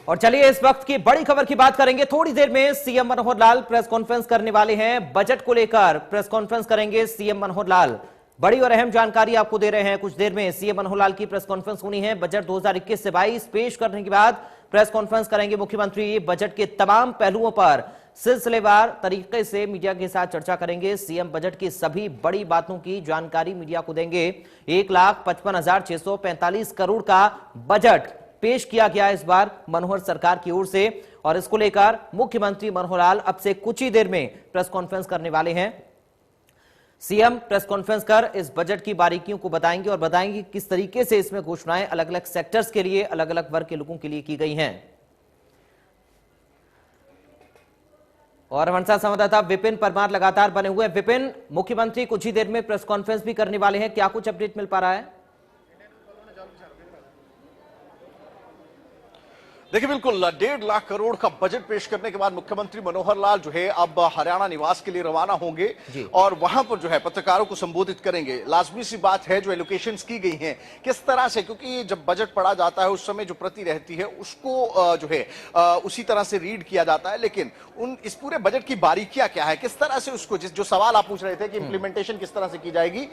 और चलिए इस वक्त की बड़ी खबर की बात करेंगे। थोड़ी देर में CM Manohar Lal press conference करने वाले हैं। बजट को लेकर प्रेस कॉन्फ्रेंस करेंगे सीएम मनोहर लाल। बड़ी और अहम जानकारी आपको दे रहे हैं। कुछ देर में सीएम मनोहर लाल की प्रेस कॉन्फ्रेंस होनी है। बजट 2021 से 22 पेश करने के बाद प्रेस कॉन्फ्रेंस करेंगे मुख्यमंत्री। बजट के तमाम पहलुओं पर सिलसिलेवार तरीके से मीडिया के साथ चर्चा करेंगे। सीएम बजट की सभी बड़ी बातों की जानकारी मीडिया को देंगे। 1,55,645 करोड़ का बजट पेश किया गया इस बार मनोहर सरकार की ओर से, और इसको लेकर मुख्यमंत्री मनोहर लाल अब से कुछ ही देर में प्रेस कॉन्फ्रेंस करने वाले हैं। सीएम प्रेस कॉन्फ्रेंस कर इस बजट की बारीकियों को बताएंगे और बताएंगे किस तरीके से इसमें घोषणाएं अलग अलग सेक्टर्स के लिए, अलग अलग वर्ग के लोगों के लिए की गई हैं। और हमारे साथ संवाददाता विपिन परमार लगातार बने हुए हैं। विपिन, मुख्यमंत्री कुछ ही देर में प्रेस कॉन्फ्रेंस भी करने वाले हैं, क्या कुछ अपडेट मिल पा रहा है? देखिए, बिल्कुल 1.5 लाख करोड़ का बजट पेश करने के बाद मुख्यमंत्री मनोहर लाल जो है अब हरियाणा निवास के लिए रवाना होंगे और वहां पर जो है पत्रकारों को संबोधित करेंगे। लाजमी सी बात है, जो एलोकेशंस की गई हैं किस तरह से, क्योंकि जब बजट पढ़ा जाता है उस समय जो प्रति रहती है उसको जो है उसी तरह से रीड किया जाता है, लेकिन इस पूरे बजट की बारीकियां क्या है, किस तरह से उसको, जो सवाल आप पूछ रहे थे कि इंप्लीमेंटेशन किस तरह से की जाएगी,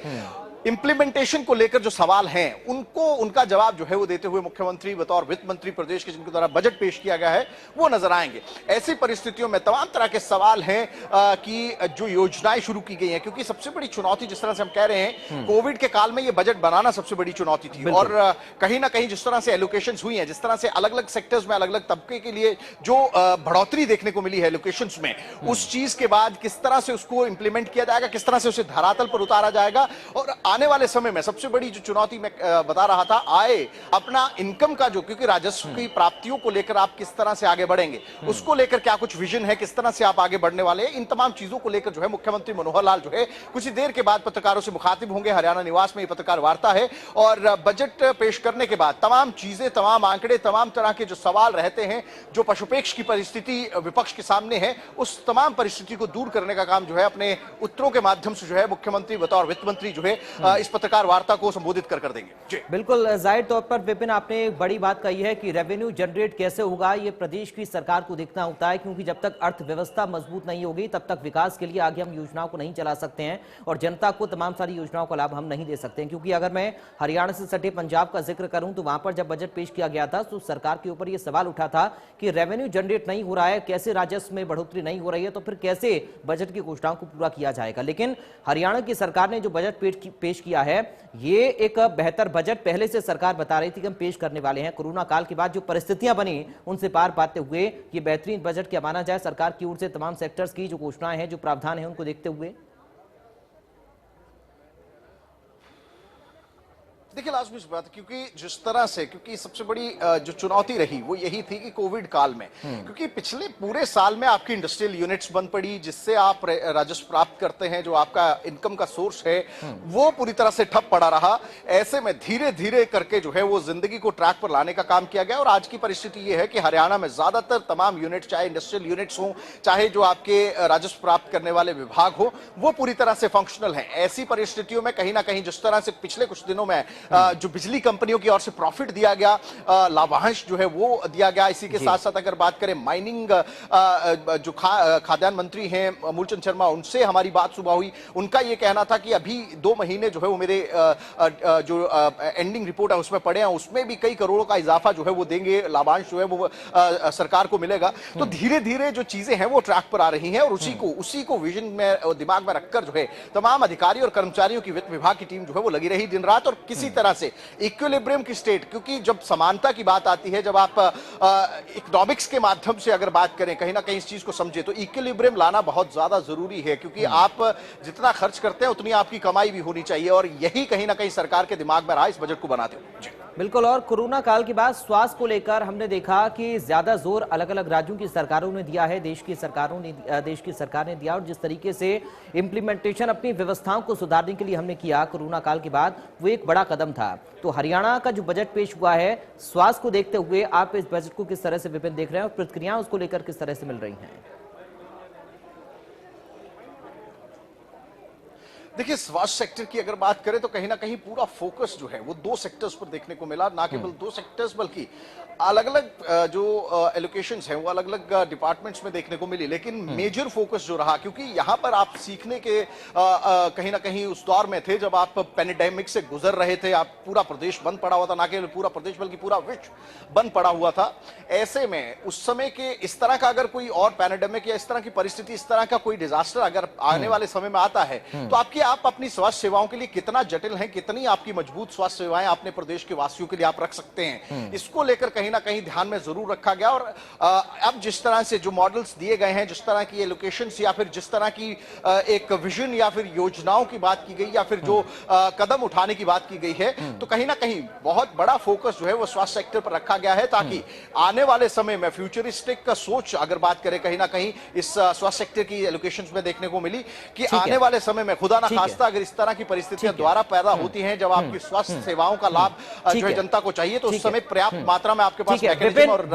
इंप्लीमेंटेशन को लेकर जो सवाल हैं उनका जवाब जो है वो देते हुए मुख्यमंत्री बतौर वित्त मंत्री प्रदेश के, जिनके द्वारा बजट पेश किया गया है, वो नजर आएंगे। ऐसी परिस्थितियों में तमाम तरह के सवाल हैं कि जो योजनाएं शुरू की गई हैं, क्योंकि सबसे बड़ी चुनौती, जिस तरह से हम कह रहे हैं, कोविड के काल में ये बजट बनाना सबसे बड़ी चुनौती थी, और कहीं ना कहीं जिस तरह से एलोकेशंस हुई हैं, जिस तरह से अलग अलग सेक्टर्स में अलग अलग तबके के लिए जो बढ़ोतरी देखने को मिली है एलोकेशंस में, उस चीज के बाद किस तरह से उसको इंप्लीमेंट किया जाएगा, किस तरह से उसे धरातल पर उतारा जाएगा, और आने वाले समय में सबसे बड़ी जो चुनौती मैं बता रहा था, आय, अपना इनकम का जो, क्योंकि राजस्व की प्राप्तियों को लेकर आप किस तरह से आगे बढ़ेंगे, उसको लेकर क्या कुछ विजन है, किस तरह से आप आगे बढ़ने वाले हैं, इन तमाम चीजों को लेकर जो है मुख्यमंत्री मनोहर लाल जो है कुछ ही देर के बाद पत्रकारों से मुखातिब होंगे। हरियाणा निवास में ये पत्रकार वार्ता है, और बजट पेश करने के बाद तमाम चीजें, तमाम आंकड़े, तमाम तरह के जो सवाल रहते हैं, जो पशुपेक्ष की परिस्थिति विपक्ष के सामने है, उस तमाम परिस्थिति को दूर करने का काम जो है अपने उत्तरों के माध्यम से जो है मुख्यमंत्री बतौर वित्त मंत्री जो है इस पत्रकार वार्ता को संबोधित कर देंगे। जी बिल्कुल, जाहिर तौर पर विपिन, आपने एक बड़ी बात कही है कि रेवेन्यू जनरेट कैसे होगा, ये प्रदेश की सरकार को देखना होता है, क्योंकि जब तक अर्थव्यवस्था मजबूत नहीं होगी तब तक विकास के लिए आगे हम योजनाओं को नहीं चला सकते हैं और जनता को तमाम सारी योजनाओं का लाभ हम नहीं दे सकते हैं। क्योंकि अगर मैं हरियाणा से सटे पंजाब का जिक्र करूं तो वहां पर जब बजट पेश किया गया था तो सरकार के ऊपर यह सवाल उठा था कि रेवेन्यू जनरेट नहीं हो रहा है, कैसे राजस्व में बढ़ोतरी नहीं हो रही है, तो फिर कैसे बजट की घोषणाओं को पूरा किया जाएगा। लेकिन हरियाणा की सरकार ने जो बजट पेश किया है, ये एक बेहतर बजट पहले से सरकार बता रही थी कि हम पेश करने वाले हैं। कोरोना काल के बाद जो परिस्थितियां बनी उनसे पार पाते हुए ये बेहतरीन बजट क्या माना जाए सरकार की ओर से, तमाम सेक्टर्स की जो घोषणाएं हैं, जो प्रावधान है, उनको देखते हुए। देखिए, लाजमी बात है, क्योंकि जिस तरह से, क्योंकि सबसे बड़ी जो चुनौती रही वो यही थी कि कोविड काल में, क्योंकि पिछले पूरे साल में आपकी इंडस्ट्रियल यूनिट्स बंद पड़ी, जिससे आप राजस्व प्राप्त करते हैं, जो आपका इनकम का सोर्स है, वो पूरी तरह से ठप पड़ा रहा। ऐसे में धीरे धीरे करके जो है वो जिंदगी को ट्रैक पर लाने का काम किया गया, और आज की परिस्थिति ये है कि हरियाणा में ज्यादातर तमाम यूनिट, चाहे इंडस्ट्रियल यूनिट्स हो, चाहे जो आपके राजस्व प्राप्त करने वाले विभाग हो, वो पूरी तरह से फंक्शनल है। ऐसी परिस्थितियों में कहीं ना कहीं जिस तरह से पिछले कुछ दिनों में जो बिजली कंपनियों की ओर से प्रॉफिट दिया गया, लाभांश जो है वो दिया गया, इसी के साथ साथ अगर बात करें माइनिंग, जो खाद्यान्न मंत्री हैं मूलचंद शर्मा, उनसे हमारी बात सुबह हुई, उनका ये कहना था कि अभी 2 महीने जो है वो मेरे जो एंडिंग रिपोर्ट है उसमें पड़े हैं, उसमें भी कई करोड़ों का इजाफा जो है वो देंगे, लाभांश जो है वो सरकार को मिलेगा। तो धीरे धीरे जो चीजें हैं वो ट्रैक पर आ रही हैं, और उसी को विजन में और दिमाग में रखकर जो है तमाम अधिकारी और कर्मचारियों की वित्त विभाग की टीम जो है वो लगी रही दिन रात, और किसी तरह से इक्विलिब्रियम की स्टेट, क्योंकि जब समानता की बात आती है, जब आप इकोनॉमिक्स के माध्यम से अगर बात करें, कहीं ना कहीं इस चीज को समझे, तो इक्विलिब्रियम लाना बहुत ज्यादा जरूरी है, क्योंकि आप जितना खर्च करते हैं उतनी आपकी कमाई भी होनी चाहिए, और यही कहीं ना कहीं सरकार के दिमाग में रहा इस बजट को बनाते हुए। बिल्कुल, और कोरोना काल के बाद स्वास्थ्य को लेकर हमने देखा कि ज्यादा जोर अलग अलग राज्यों की सरकारों ने दिया है, देश की सरकार ने दिया, और जिस तरीके से इंप्लीमेंटेशन अपनी व्यवस्थाओं को सुधारने के लिए हमने किया कोरोना काल के बाद, वो एक बड़ा कदम था। तो हरियाणा का जो बजट पेश हुआ है, स्वास्थ्य को देखते हुए आप इस बजट को किस तरह से विपिन देख रहे हैं और प्रतिक्रियाएं उसको लेकर किस तरह से मिल रही हैं? देखिए, स्वास्थ्य सेक्टर की अगर बात करें तो कहीं ना कहीं पूरा फोकस जो है वो दो सेक्टर्स पर देखने को मिला, ना केवल दो सेक्टर्स बल्कि अलग अलग जो एलोकेशंस हैं वो अलग अलग डिपार्टमेंट्स में देखने को मिली, लेकिन मेजर फोकस जो रहा, क्योंकि यहां पर आप सीखने के कहीं ना कहीं उस दौर में थे जब आप पैंडेमिक से गुजर रहे थे, आप पूरा प्रदेश बंद पड़ा हुआ था, ना केवल पूरा प्रदेश बल्कि पूरा विश्व बंद पड़ा हुआ था। ऐसे में उस समय के इस तरह का अगर कोई और पैंडेमिक या इस तरह की परिस्थिति, इस तरह का कोई डिजास्टर अगर आने वाले समय में आता है तो आप अपनी स्वास्थ्य सेवाओं के लिए कितना जटिल हैं, कितनी आपकी मजबूत स्वास्थ्य सेवाएं अपने प्रदेश के वासियों के लिए आप रख सकते हैं, इसको लेकर कहीं ना कहीं ध्यान में जरूर रखा गया। और अब जिस तरह से जो मॉडल्स दिए गए हैं, जिस तरह की लोकेशंस या फिर जिस तरह की एक विजन या फिर योजनाओं की बात की गई या फिर जो कदम उठाने की बात की गई है, तो कहीं ना कहीं बहुत बड़ा फोकस जो है वो स्वास्थ्य सेक्टर पर रखा गया है, ताकि आने वाले समय में फ्यूचरिस्टिक का सोच अगर बात करें कहीं ना कहीं इस स्वास्थ्य सेक्टर की एलोकेशंस में देखने को मिली कि आने वाले समय में खुदा ना खास्ता अगर इस तरह की परिस्थितियां दोबारा पैदा होती हैं जब आपकी स्वास्थ्य सेवाओं का लाभ जो है जनता को चाहिए, तो उस समय पर्याप्त मात्रा में आपके पास मैकेनिज्म और